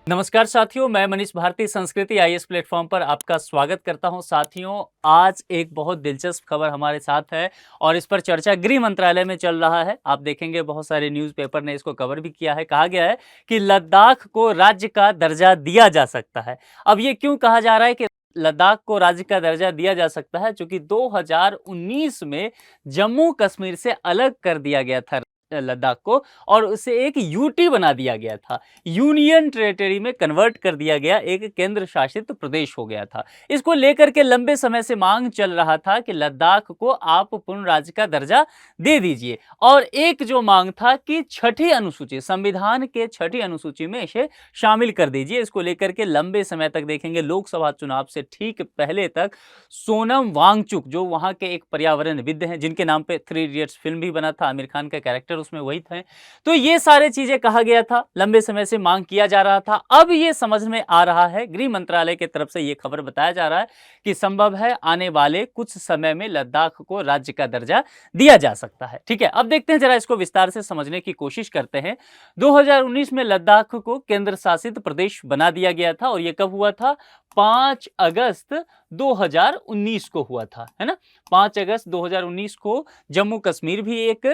नमस्कार साथियों, मैं मनीष भारती संस्कृति आईएएस प्लेटफॉर्म पर आपका स्वागत करता हूं। साथियों, आज एक बहुत दिलचस्प खबर हमारे साथ है और इस पर चर्चा गृह मंत्रालय में चल रहा है। आप देखेंगे बहुत सारे न्यूज़पेपर ने इसको कवर भी किया है। कहा गया है कि लद्दाख को राज्य का दर्जा दिया जा सकता है। अब ये क्यों कहा जा रहा है कि लद्दाख को राज्य का दर्जा दिया जा सकता है? चूंकि 2019 में जम्मू कश्मीर से अलग कर दिया गया था लद्दाख को और उसे एक यूटी बना दिया गया था, यूनियन टेरिटरी में कन्वर्ट कर दिया गया, एक केंद्र शासित प्रदेश हो गया था। इसको लेकर के लंबे समय से मांग चल रहा था कि लद्दाख को आप पूर्ण राज्य का दर्जा दे दीजिए और एक जो मांग था कि छठी अनुसूची, संविधान के छठी अनुसूची में इसे शामिल कर दीजिए। इसको लेकर के लंबे समय तक देखेंगे लोकसभा चुनाव से ठीक पहले तक सोनम वांगचुक, जो वहां के एक पर्यावरणविद हैं, जिनके नाम पे 3 इडियट्स फिल्म भी बना था, आमिर खान का कैरेक्टर उसमें वही थे। तो ये सारे चीजें कहा गया था, लंबे समय से मांग किया जा रहा था। अब ये समझ में आ रहा है, गृह मंत्रालय की तरफ से ये खबर बताया जा रहा है कि संभव है आने वाले कुछ समय में लद्दाख को राज्य का दर्जा दिया जा सकता है। ठीक है, अब देखते हैं, जरा इसको विस्तार से समझने की कोशिश करते हैं। 2019 में लद्दाख को केंद्र शासित प्रदेश बना दिया गया था और यह कब हुआ था? 5 अगस्त 2019 को हुआ था, है ना। 5 अगस्त 2019 को जम्मू कश्मीर भी एक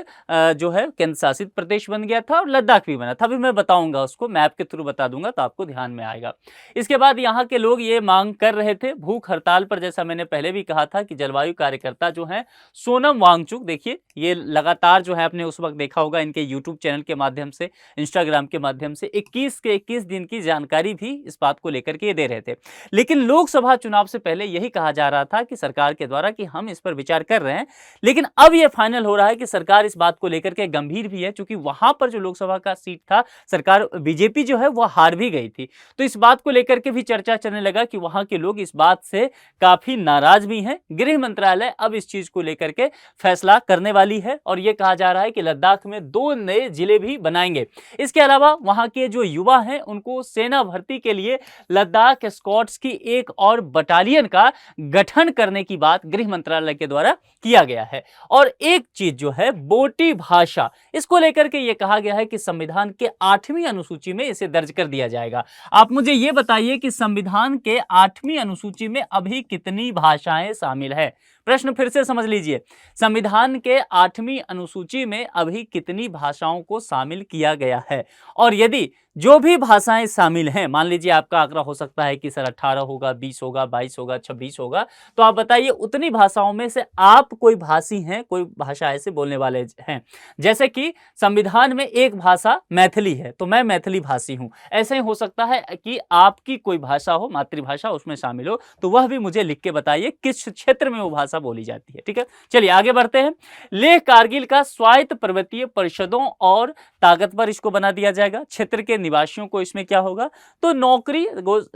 जो है केंद्र शासित प्रदेश बन गया था और लद्दाख भी बना था। अभी मैं बताऊंगा, उसको मैप के थ्रू बता दूंगा तो आपको ध्यान में आएगा। इसके बाद यहाँ के लोग ये मांग कर रहे थे भूख हड़ताल पर, जैसा मैंने पहले भी कहा था कि जलवायु कार्यकर्ता जो है सोनम वांगचुक, देखिए ये लगातार जो है आपने उस वक्त देखा होगा इनके यूट्यूब चैनल के माध्यम से, इंस्टाग्राम के माध्यम से 21 के 21 दिन की जानकारी भी इस बात को लेकर के दे रहे थे। लेकिन लोकसभा चुनाव से पहले यही कहा जा रहा था कि सरकार के द्वारा कि हम इस पर विचार कर रहे हैं, लेकिन अब यह फाइनल हो रहा है कि सरकार इस बात को लेकर के गंभीर भी है, क्योंकि वहां पर जो लोकसभा का सीट था, सरकार बीजेपी जो है वह हार भी गई थी। तो इस बात को लेकर के भी चर्चा चलने लगा कि वहां के लोग इस बात से काफी नाराज भी हैं। गृह मंत्रालय अब इस चीज को लेकर के फैसला करने वाली है और यह कहा जा रहा है कि लद्दाख में 2 नए जिले भी बनाएंगे। इसके अलावा वहां के जो युवा हैं उनको सेना भर्ती के लिए लद्दाख स्कॉट्स की एक और बटालियन का गठन करने की बात गृह मंत्रालय के द्वारा किया गया है। और एक चीज जो है बोटी भाषा, इसको लेकर के यह कहा गया है कि संविधान के 8वीं अनुसूची में इसे दर्ज कर दिया जाएगा। आप मुझे यह बताइए कि संविधान के 8वीं अनुसूची में अभी कितनी भाषाएं शामिल है? प्रश्न फिर से समझ लीजिए, संविधान के 8वीं अनुसूची में अभी कितनी भाषाओं को शामिल किया गया है? और यदि जो भी भाषाएं शामिल हैं, मान लीजिए आपका आंकड़ा हो सकता है कि सर 18 होगा, 20 होगा, 22 होगा, 26 होगा, तो आप बताइए उतनी भाषाओं में से आप कोई भाषी हैं, कोई भाषा ऐसे बोलने वाले हैं। जैसे कि संविधान में एक भाषा मैथिली है, तो मैं मैथिली भाषी हूं। ऐसे ही हो सकता है कि आपकी कोई भाषा हो, मातृभाषा उसमें शामिल हो, तो वह भी मुझे लिख के बताइए किस क्षेत्र में वो भाषा बोली जाती है। ठीक है, चलिए आगे बढ़ते हैं। लेह कारगिल का स्वायत्त पर्वतीय परिषदों और ताकतवर इसको बना दिया जाएगा। क्षेत्र के निवासियों को इसमें क्या होगा? तो नौकरी,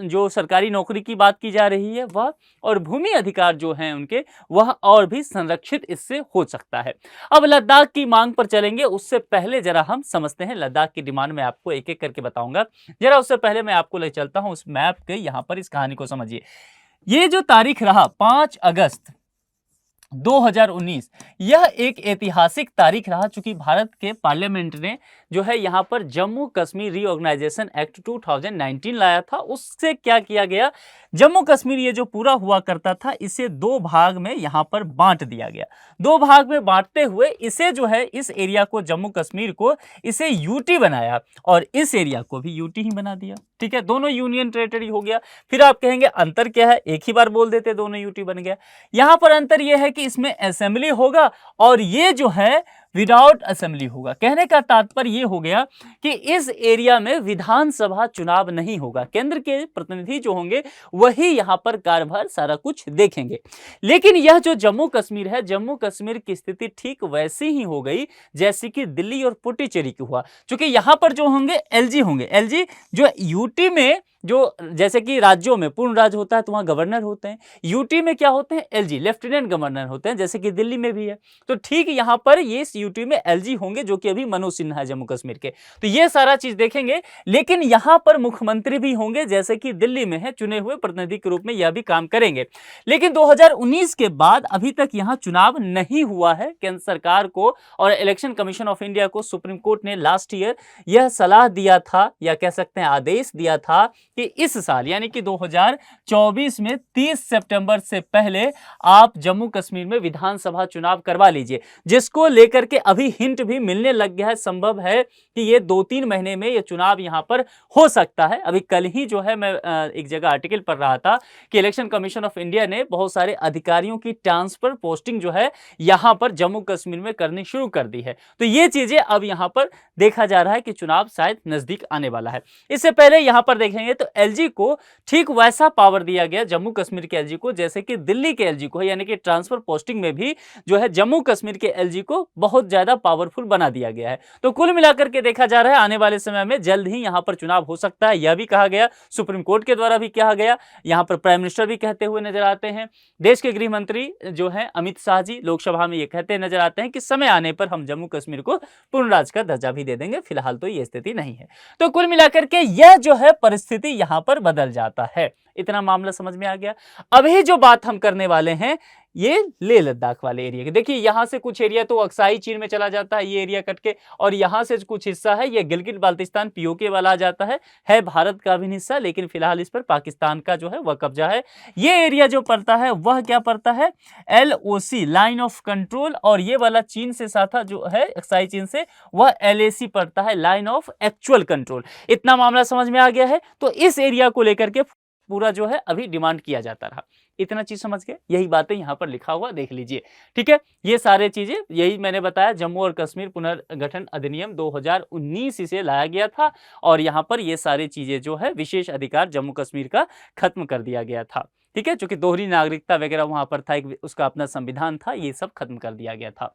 जो सरकारी नौकरी की बात की जा रही है वह, और भूमि अधिकार जो हैं उनके, वह और भी संरक्षित इससे हो सकता है। अब लद्दाख की मांग पर चलेंगे, उससे पहले जरा हम समझते हैं लद्दाख की डिमांड। में आपको एक एक करके बताऊंगा, जरा उससे पहले मैं आपको ले चलता हूं उस मैप के, यहां पर इस कहानी को समझिए। ये जो तारीख रहा 5 अगस्त 2019, यह एक ऐतिहासिक तारीख रहा, चूंकि भारत के पार्लियामेंट ने जो है यहां पर जम्मू कश्मीर रीऑर्गेनाइजेशन एक्ट 2019 लाया था। उससे क्या किया गया, जम्मू कश्मीर ये जो पूरा हुआ करता था, इसे 2 भाग में यहां पर बांट दिया गया। 2 भाग में बांटते हुए इसे जो है, इस एरिया को, जम्मू कश्मीर को, इसे यूटी बनाया और इस एरिया को भी यूटी ही बना दिया। ठीक है, दोनों यूनियन टेरिटरी हो गया। फिर आप कहेंगे अंतर क्या है? एक ही बार बोल देते, दोनों यूटी बन गया। यहां पर अंतर यह है कि इसमें असेंबली होगा और ये जो है विदाउट असेंबली होगा। कहने का तात्पर्य यह हो गया कि इस एरिया में विधानसभा चुनाव नहीं होगा। केंद्र के प्रतिनिधि जो होंगे वही यहां पर कार्यभार सारा कुछ देखेंगे। लेकिन यह जो जम्मू कश्मीर है, जम्मू कश्मीर की स्थिति ठीक वैसी ही हो गई जैसी कि दिल्ली और पुडुचेरी की हुआ। क्योंकि यहां पर जो होंगे एलजी होंगे, एलजी जो यूटी में जो जैसे कि राज्यों में पूर्ण राज्य होता है तो वहां गवर्नर होते हैं, यूटी में क्या होते हैं, एलजी लेफ्टिनेंट गवर्नर होते हैं, जैसे कि दिल्ली में भी है। तो ठीक यहां पर ये इस यूटी में एलजी होंगे, जो कि अभी मनोज सिन्हा है जम्मू कश्मीर के। तो ये सारा चीज देखेंगे, लेकिन यहां पर मुख्यमंत्री भी होंगे, जैसे कि दिल्ली में है, चुने हुए प्रतिनिधि के रूप में यह भी काम करेंगे। लेकिन 2019 के बाद अभी तक यहां चुनाव नहीं हुआ है। केंद्र सरकार को और इलेक्शन कमीशन ऑफ इंडिया को सुप्रीम कोर्ट ने लास्ट ईयर यह सलाह दिया था, या कह सकते हैं आदेश दिया था, कि इस साल यानी कि 2024 में 30 सितंबर से पहले आप जम्मू कश्मीर में विधानसभा चुनाव करवा लीजिए, जिसको लेकर के अभी हिंट भी मिलने लग गया है। संभव है कि ये 2-3 महीने में ये चुनाव यहां पर हो सकता है। अभी कल ही जो है मैं एक जगह आर्टिकल पढ़ रहा था कि इलेक्शन कमीशन ऑफ इंडिया ने बहुत सारे अधिकारियों की ट्रांसफर पोस्टिंग जो है यहां पर जम्मू कश्मीर में करनी शुरू कर दी है। तो ये चीजें अब यहां पर देखा जा रहा है कि चुनाव शायद नजदीक आने वाला है। इससे पहले यहां पर देखेंगे तो एलजी को ठीक वैसा पावर दिया गया, जम्मू कश्मीर के एलजी को, जैसे कि दिल्ली के एलजी को है, यानी कि ट्रांसफर पोस्टिंग में भी जो है जम्मू कश्मीर के एलजी को बहुत ज्यादा पावरफुल बना दिया गया है। तो कुल मिलाकर के देखा जा रहा है आने वाले समय में जल्द ही यहां पर चुनाव हो सकता है, यह भी कहा गया, सुप्रीम कोर्ट के द्वारा भी कहा गया, यहां पर प्राइम मिनिस्टर भी कहते हुए नजर आते हैं। देश के गृह मंत्री जो है अमित शाह जी लोकसभा में ये कहते नजर आते हैं कि समय आने पर हम जम्मू कश्मीर को पूर्ण राज्य का दर्जा भी दे देंगे, फिलहाल तो ये स्थिति नहीं है। तो कुल मिलाकर के यह जो है परिस्थिति यहां पर बदल जाता है। इतना मामला समझ में आ गया। अभी जो बात हम करने वाले हैं ये लेह लद्दाख वाले एरिया की। देखिए यहां से कुछ एरिया तो अक्साई चीन में चला जाता है, ये एरिया कट के, और यहां से कुछ हिस्सा है ये गिलगित बाल्टिस्तान पीओके वाला आ जाता है भारत का भी हिस्सा, लेकिन फिलहाल इस पर पाकिस्तान का जो है वह कब्जा है। ये एरिया जो पड़ता है वह क्या पड़ता है, LOC लाइन ऑफ कंट्रोल, और ये वाला चीन से साथा जो है अक्साई चीन से, वह LAC पड़ता है लाइन ऑफ एक्चुअल कंट्रोल। इतना मामला समझ में आ गया है। तो इस एरिया को लेकर के पूरा जो है अभी डिमांड किया जाता रहा। इतना चीज समझ गए, यही बातें यहां पर लिखा हुआ देख लीजिए, ठीक है। ये सारे चीजें यही मैंने बताया, जम्मू और कश्मीर पुनर्गठन अधिनियम 2019 इसे लाया गया था, और यहां पर ये सारी चीजें जो है विशेष अधिकार जम्मू कश्मीर का खत्म कर दिया गया था, ठीक है। चूंकि दोहरी नागरिकता वगैरह वहां पर था, उसका अपना संविधान था, ये सब खत्म कर दिया गया था।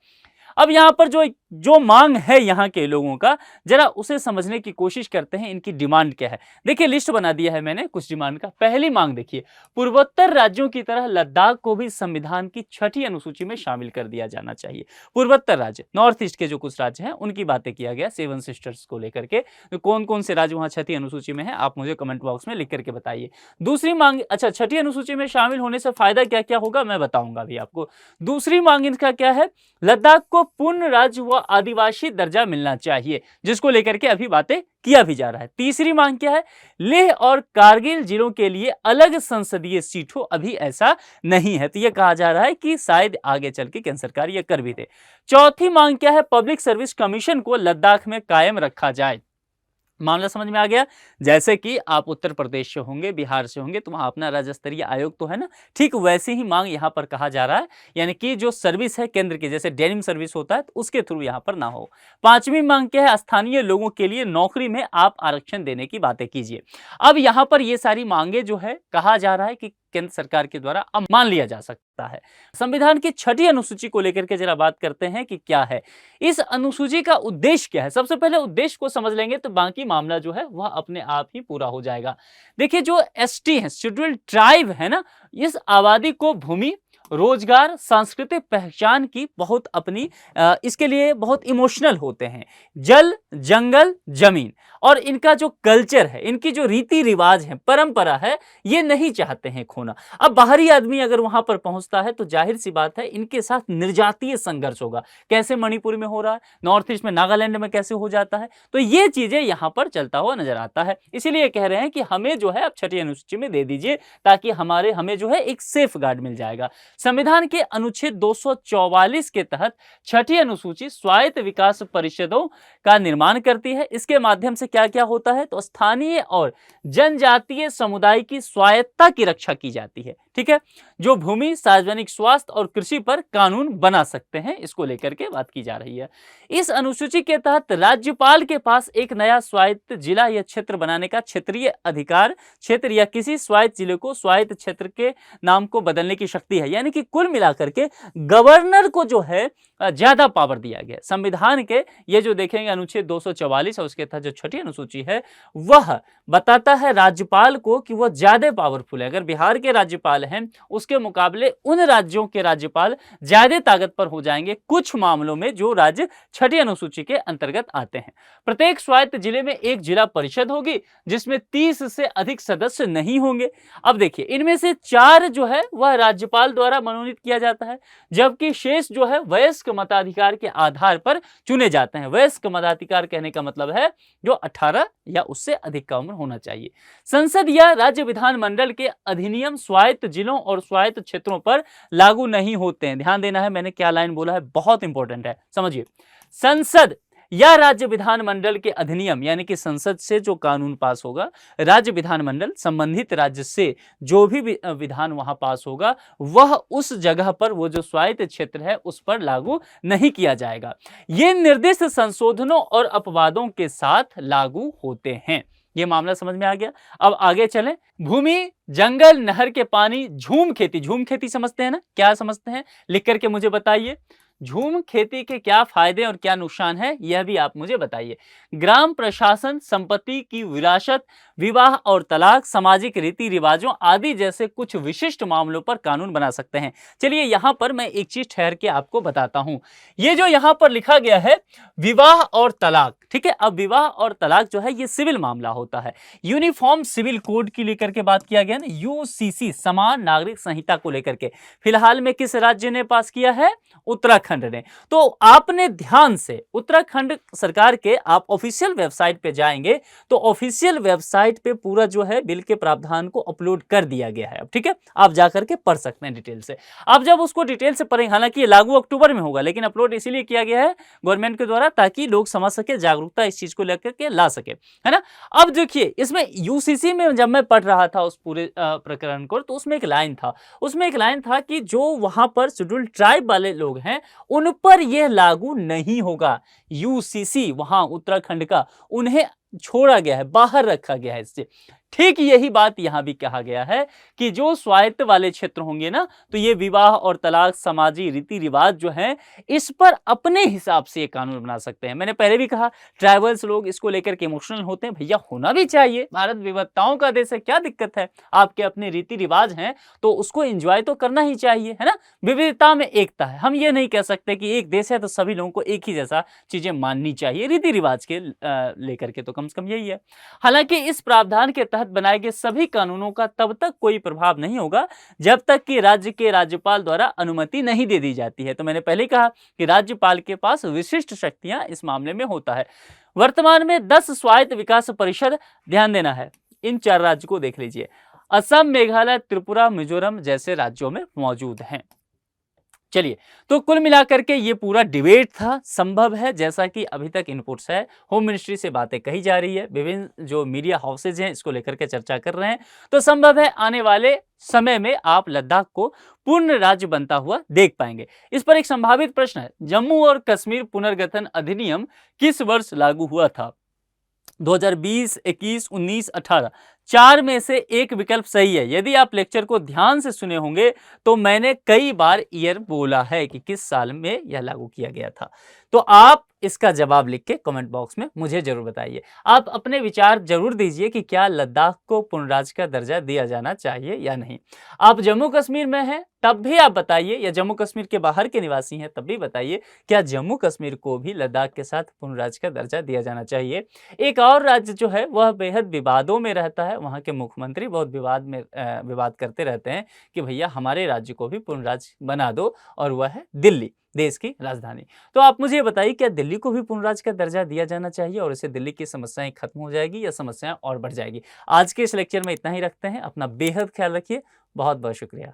अब यहां पर जो मांग है यहां के लोगों का, जरा उसे समझने की कोशिश करते हैं, इनकी डिमांड क्या है। देखिए लिस्ट बना दिया है मैंने कुछ डिमांड का। पहली मांग देखिए, पूर्वोत्तर राज्यों की तरह लद्दाख को भी संविधान की 6ठी अनुसूची में शामिल कर दिया जाना चाहिए। पूर्वोत्तर राज्य, नॉर्थ ईस्ट के जो कुछ राज्य हैं उनकी बातें किया गया, 7 सिस्टर्स को लेकर के। तो कौन कौन से राज्य वहां 6ठी अनुसूची में है आप मुझे कमेंट बॉक्स में लिख करके बताइए। दूसरी मांग, अच्छा 6ठी अनुसूची में शामिल होने से फायदा क्या क्या होगा मैं बताऊंगा अभी आपको। दूसरी मांग इनका क्या है, लद्दाख को पूर्ण राज्य व आदिवासी दर्जा मिलना चाहिए, जिसको लेकर के अभी बातें किया भी जा रहा है। तीसरी मांग क्या है, लेह और कारगिल जिलों के लिए अलग संसदीय सीट हो, अभी ऐसा नहीं है, तो यह कहा जा रहा है कि शायद आगे चल के केंद्र सरकार यह कर भी दे। चौथी मांग क्या है, पब्लिक सर्विस कमीशन को लद्दाख में कायम रखा जाए। मामला समझ में आ गया। जैसे कि आप उत्तर प्रदेश से होंगे, बिहार से होंगे, तो वहां अपना राज्य स्तरीय आयोग तो है ना, ठीक वैसे ही मांग यहां पर कहा जा रहा है, यानी कि जो सर्विस है केंद्र की, जैसे डेनिम सर्विस होता है तो उसके थ्रू यहां पर ना हो। पांचवी मांग क्या है, स्थानीय लोगों के लिए नौकरी में आप आरक्षण देने की बातें कीजिए। अब यहां पर ये सारी मांगे जो है कहा जा रहा है कि केंद्र सरकार के द्वारा अब मान लिया जा सकता है। संविधान की 6ठी अनुसूची को लेकर के जरा बात करते हैं कि क्या है इस अनुसूची का उद्देश्य, क्या है। सबसे पहले उद्देश्य को समझ लेंगे तो बाकी मामला जो है वह अपने आप ही पूरा हो जाएगा। देखिए जो ST है, शेड्यूल्ड ट्राइब है ना, इस आबादी को भूमि, रोजगार, सांस्कृतिक पहचान की बहुत अपनी इसके लिए बहुत इमोशनल होते हैं। जल, जंगल, जमीन और इनका जो कल्चर है, इनकी जो रीति रिवाज है, परंपरा है, ये नहीं चाहते हैं खोना। अब बाहरी आदमी अगर वहां पर पहुंचता है तो जाहिर सी बात है इनके साथ निर्जातीय संघर्ष होगा। कैसे मणिपुर में हो रहा है, नॉर्थ ईस्ट में, नागालैंड में कैसे हो जाता है, तो ये चीजें यहां पर चलता हुआ नजर आता है। इसीलिए कह रहे हैं कि हमें जो है अब 6ठी अनुसूची में दे दीजिए, ताकि हमें जो है एक सेफ गार्ड मिल जाएगा। संविधान के अनुच्छेद 244 के तहत 6ठी अनुसूची स्वायत्त विकास परिषदों का निर्माण करती है। इसके माध्यम से क्या क्या होता है, तो स्थानीय और जनजातीय समुदाय की स्वायत्तता की रक्षा की जाती है, ठीक है, जो भूमि, सार्वजनिक स्वास्थ्य और कृषि पर कानून बना सकते हैं, इसको लेकर के बात की जा रही है। इस अनुसूची के तहत राज्यपाल के पास एक नया स्वायत्त जिला या क्षेत्र बनाने का क्षेत्रीय अधिकार क्षेत्र या किसी स्वायत्त जिले को स्वायत्त क्षेत्र के नाम को बदलने की शक्ति है। यानी कि कुल मिलाकर के गवर्नर को जो है ज्यादा पावर दिया गया। संविधान के ये जो देखेंगे अनुच्छेद 244 और उसके तहत जो छठी अनुसूची है वह बताता है राज्यपाल को कि वह ज्यादा पावरफुल है। अगर बिहार के राज्यपाल हैं उसके मुकाबले उन राज्यों के राज्यपाल ज्यादा ताकत पर हो जाएंगे कुछ मामलों में जो राज्य छठी अनुसूची के अंतर्गत आते हैं। प्रत्येक स्वायत्त जिले में एक जिला परिषद होगी जिसमें 30 से अधिक सदस्य नहीं होंगे। अब देखिए इनमें से 4 जो है वह राज्यपाल द्वारा मनोनीत किया जाता है, जबकि शेष जो है वयस्क मताधिकार के आधार पर चुने जाते हैं। वयस्क मताधिकार कहने का मतलब है जो 18 या उससे अधिक का उम्र होना चाहिए। संसद या राज्य विधानमंडल के अधिनियम स्वायत्त जिलों और स्वायत्त क्षेत्रों पर लागू नहीं होते हैं। ध्यान देना है मैंने क्या लाइन बोला है, बहुत इंपॉर्टेंट है, समझिए। संसद या राज्य विधानमंडल के अधिनियम यानी कि संसद से जो कानून पास होगा, राज्य विधानमंडल संबंधित राज्य से जो भी विधान वहां पास होगा वह उस जगह पर वो जो स्वायत्त क्षेत्र है उस पर लागू नहीं किया जाएगा। ये निर्दिष्ट संशोधनों और अपवादों के साथ लागू होते हैं। ये मामला समझ में आ गया। अब आगे चलें। भूमि, जंगल, नहर के पानी, झूम खेती समझते हैं ना, क्या समझते हैं लिख करके मुझे बताइए। झूम खेती के क्या फायदे और क्या नुकसान है यह भी आप मुझे बताइए। ग्राम प्रशासन, संपत्ति की विरासत, विवाह और तलाक, सामाजिक रीति रिवाजों आदि जैसे कुछ विशिष्ट मामलों पर कानून बना सकते हैं। चलिए यहां पर मैं एक चीज ठहर के आपको बताता हूं। ये जो यहां पर लिखा गया है विवाह और तलाक, ठीक है। अब विवाह और तलाक जो है ये सिविल मामला होता है। यूनिफॉर्म सिविल कोड की लेकर के बात किया गया ना, यूसीसी समान नागरिक संहिता को लेकर के फिलहाल में किस राज्य ने पास किया है? उत्तराखंड ने। तो आपने ध्यान से उत्तराखंड सरकार के आप ऑफिशियल वेबसाइट पे जाएंगे तो ऑफिशियल वेबसाइट पे पूरा जो है बिल के प्रावधान को अपलोड कर दिया गया है। अब ठीक है, आप जाकर के पढ़ सकते हैं डिटेल से। आप जब उसको डिटेल से पढ़ेंगे, हालांकि ये लागू अक्टूबर में होगा लेकिन अपलोड इसीलिए किया गया है गवर्नमेंट के द्वारा ताकि लोग समझ सके, जागरूकता इस चीज को लेकर के ला सके, है ना। अब देखिए इसमें यूसीसी में जब मैं पढ़ रहा था उस पूरे प्रकरण को तो उसमें एक लाइन था कि जो वहां पर शेड्यूल्ड ट्राइब वाले लोग हैं उन पर यह लागू नहीं होगा। यूसीसी वहां उत्तराखंड का उन्हें छोड़ा गया है, बाहर रखा गया है इससे। ठीक यही बात यहां भी कहा गया है कि जो स्वायत्त वाले क्षेत्र होंगे ना तो ये विवाह और तलाक, सामाजिक रीति रिवाज जो है इस पर अपने हिसाब से ये कानून बना सकते हैं। मैंने पहले भी कहा ट्राइबल्स लोग इसको लेकर के इमोशनल होते हैं, भैया होना भी चाहिए, भारत विविधताओं का देश है, क्या दिक्कत है, आपके अपने रीति रिवाज हैं तो उसको एंजॉय तो करना ही चाहिए, है ना। विविधता में एकता है, हम ये नहीं कह सकते कि एक देश है तो सभी लोगों को एक ही जैसा चीजें माननी चाहिए, रीति रिवाज के लेकर के तो कम से कम यही है। हालांकि इस प्रावधान के तहत बनाए गए सभी कानूनों का तब तक कोई प्रभाव नहीं होगा जब तक कि राज्य के राज्यपाल द्वारा अनुमति नहीं दे दी जाती है। तो मैंने पहले कहा कि राज्यपाल के पास विशिष्ट शक्तियां इस मामले में होता है। वर्तमान में 10 स्वायत्त विकास परिषद, ध्यान देना है, इन 4 राज्यों को देख लीजिए, असम, मेघालय, त्रिपुरा, मिजोरम जैसे राज्यों में मौजूद हैं। चलिए, तो कुल मिलाकर के ये पूरा डिबेट था। संभव है जैसा कि अभी तक इनपुट्स है, होम मिनिस्ट्री से बातें कही जा रही है, विभिन्न जो मीडिया हाउसेज हैं इसको लेकर के चर्चा कर रहे हैं, तो संभव है आने वाले समय में आप लद्दाख को पूर्ण राज्य बनता हुआ देख पाएंगे। इस पर एक संभावित प्रश्न है, जम्मू और कश्मीर पुनर्गठन अधिनियम किस वर्ष लागू हुआ था? 2020, 21, 19, 18, 4 में से एक विकल्प सही है। यदि आप लेक्चर को ध्यान से सुने होंगे तो मैंने कई बार ईयर बोला है कि किस साल में यह लागू किया गया था। तो आप इसका जवाब लिख के कमेंट बॉक्स में मुझे जरूर बताइए। आप अपने विचार जरूर दीजिए कि क्या लद्दाख को पूर्ण राज्य का दर्जा दिया जाना चाहिए या नहीं। आप जम्मू कश्मीर में हैं तब भी आप बताइए, या जम्मू कश्मीर के बाहर के निवासी हैं तब भी बताइए, क्या जम्मू कश्मीर को भी लद्दाख के साथ पूर्ण राज्य का दर्जा दिया जाना चाहिए। एक और राज्य जो है वह बेहद विवादों में रहता है, वहाँ के मुख्यमंत्री बहुत विवाद करते रहते हैं कि भैया हमारे राज्य को भी पूर्ण राज्य बना दो, और वह है दिल्ली, देश की राजधानी। तो आप मुझे बताइए क्या दिल्ली को भी पूर्ण राज्य का दर्जा दिया जाना चाहिए और इससे दिल्ली की समस्याएं खत्म हो जाएगी या समस्याएं और बढ़ जाएगी। आज के इस लेक्चर में इतना ही रखते हैं। अपना बेहद ख्याल रखिए। बहुत बहुत शुक्रिया।